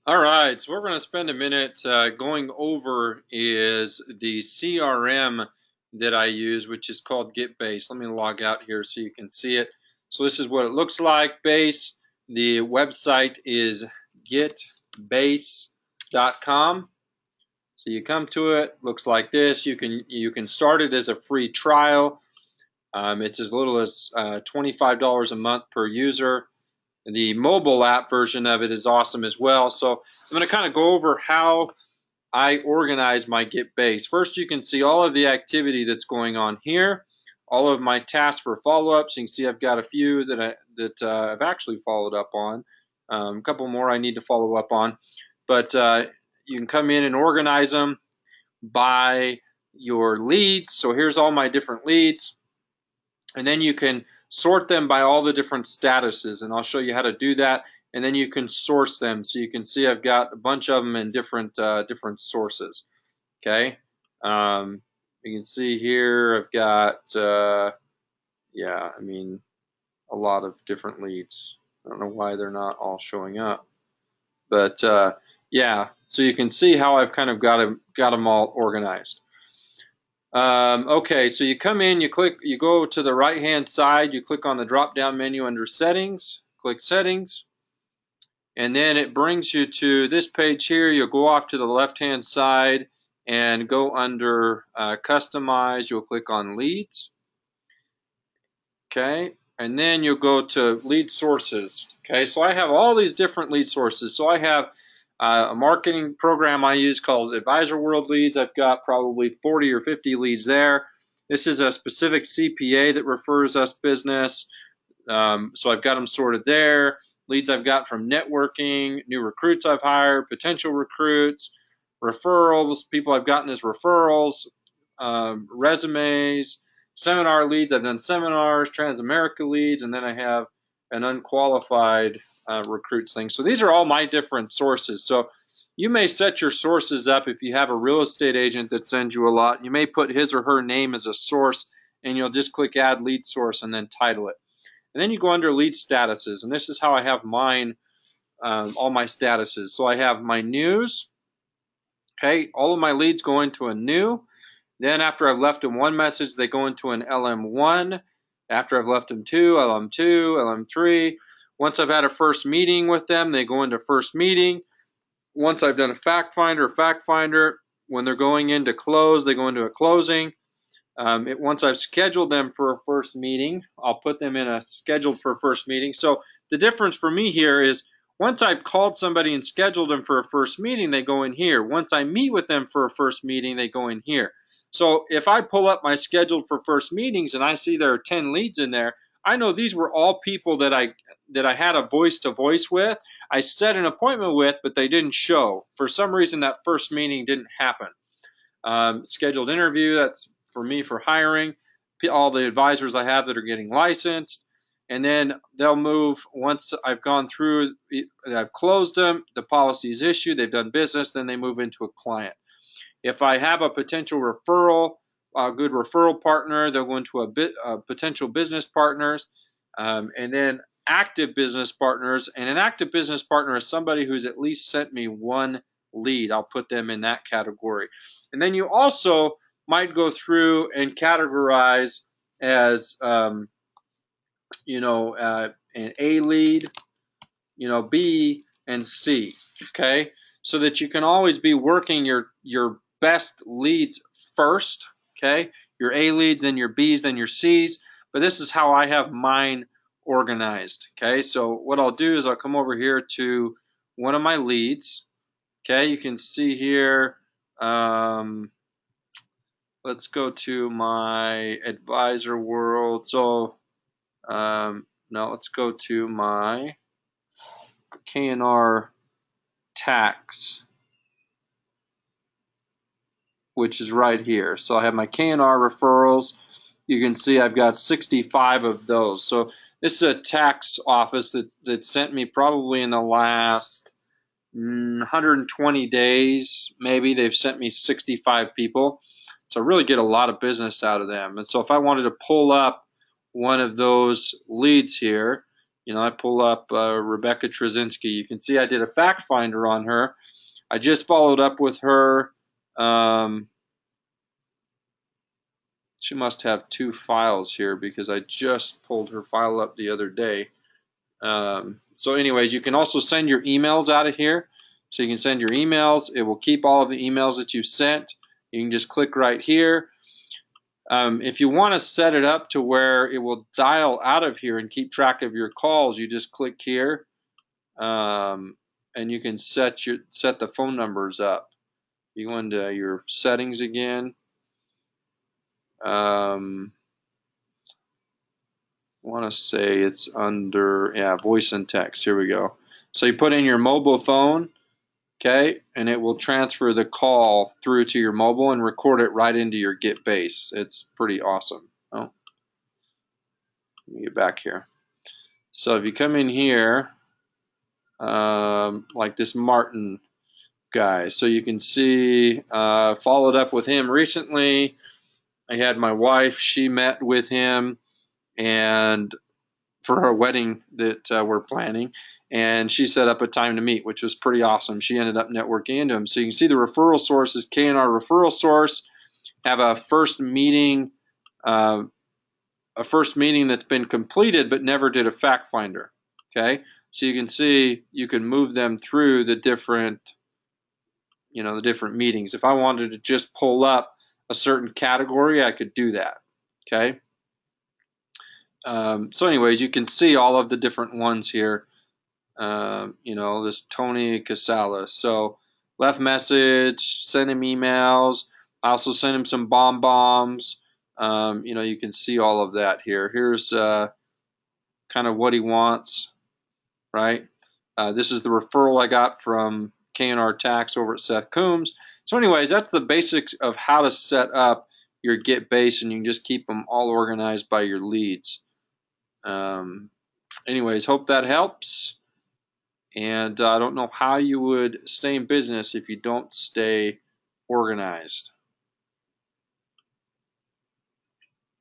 All right, so what we're going to spend a minute going over is the CRM that I use, which is called GetBase. Let me log out here so you can see it. So this is what it looks like. Base. The website is getbase.com. So you come to it, looks like this. You can start it as a free trial. It's as little as $25 a month per user. The mobile app version of it is awesome as well. So I'm going to kind of go over how I organize my GetBase. First, you can see all of the activity that's going on here, all of my tasks for follow-ups. You can see I've got a few that I've actually followed up on, a couple more I need to follow up on. But you can come in and organize them by your leads. So here's all my different leads. And then you can sort them by all the different statuses, and I'll show you how to do that. And then you can source them, so you can see I've got a bunch of them in different sources. Okay, you can see here I've got yeah, I mean a lot of different leads. I don't know why they're not all showing up, but yeah, so you can see how I've kind of got them all organized. Okay, so you come in, you go to the right hand side, you click on the drop down menu under settings, click settings, and then it brings you to this page here. You'll go off to the left hand side and go under customize. You'll click on leads. Okay, and then you'll go to lead sources. Okay, so I have all these different lead sources. So I have a marketing program I use called Advisor World Leads. I've got probably 40 or 50 leads there. This is a specific CPA that refers us business. So I've got them sorted there. Leads I've got from networking, new recruits I've hired, potential recruits, referrals, people I've gotten as referrals, resumes, seminar leads. I've done seminars, Transamerica leads, and then I have an unqualified recruits thing. So these are all my different sources. So you may set your sources up if you have a real estate agent that sends you a lot. You may put his or her name as a source, and you'll just click add lead source and then title it. And then you go under lead statuses, and this is how I have mine, all my statuses. So I have my news. Okay, all of my leads go into a new. Then after I've left them one message, they go into an LM1. After I've left them two, LM2, LM3. Once I've had a first meeting with them, they go into first meeting. Once I've done a fact finder, when they're going into close, they go into a closing. Once I've scheduled them for a first meeting, I'll put them in a scheduled for a first meeting. So the difference for me here is once I've called somebody and scheduled them for a first meeting, they go in here. Once I meet with them for a first meeting, they go in here. So if I pull up my scheduled for first meetings and I see there are 10 leads in there, I know these were all people that I had a voice-to-voice with. I set an appointment with, but they didn't show. For some reason, that first meeting didn't happen. Scheduled interview, that's for me for hiring. All the advisors I have that are getting licensed. And then they'll move once I've gone through, I've closed them, the policy is issued, they've done business, then they move into a client. If I have a potential referral, a good referral partner, they'll go into a potential business partners, and then active business partners. And an active business partner is somebody who's at least sent me one lead. I'll put them in that category. And then you also might go through and categorize as, an A lead, B and C. Okay, so that you can always be working your best leads first. Okay, your A leads, then your Bs, then your Cs. But this is how I have mine organized. Okay, so what I'll do is I'll come over here to one of my leads. Okay, you can see here. Let's go to my advisor world. So now let's go to my K&R tax, which is right here. So I have my K&R referrals. You can see I've got 65 of those. So this is a tax office that sent me probably in the last 120 days, maybe. They've sent me 65 people. So I really get a lot of business out of them. And so if I wanted to pull up one of those leads here, I pull up Rebecca Trzynski. You can see I did a fact finder on her. I just followed up with her. She must have 2 files here because I just pulled her file up the other day. So anyways, you can also send your emails out of here. So you can send your emails. It will keep all of the emails that you sent. You can just click right here. If you want to set it up to where it will dial out of here and keep track of your calls, you just click here, and you can set the phone numbers up. You go into your settings again. Want to say it's under, yeah, voice and text. Here we go. So you put in your mobile phone, okay, and it will transfer the call through to your mobile and record it right into your GetBase. It's pretty awesome. Oh, let me get back here. So if you come in here, like this Martin guy, so you can see, followed up with him recently. I had my wife, she met with him, and for her wedding that we're planning, and she set up a time to meet, which was pretty awesome. She ended up networking into him. So you can see the referral sources. K&R referral source have a first meeting that's been completed but never did a fact finder. Okay, so you can see you can move them through the different meetings. If I wanted to just pull up a certain category, I could do that. Okay. So anyways, you can see all of the different ones here. This Tony Casales. So left message, send him emails. I also sent him some bombs. You can see all of that here. Here's kind of what he wants, right? This is the referral I got from K&R Tax over at Seth Coombs. So anyways, that's the basics of how to set up your GetBase, and you can just keep them all organized by your leads. Anyways, hope that helps. And I don't know how you would stay in business if you don't stay organized.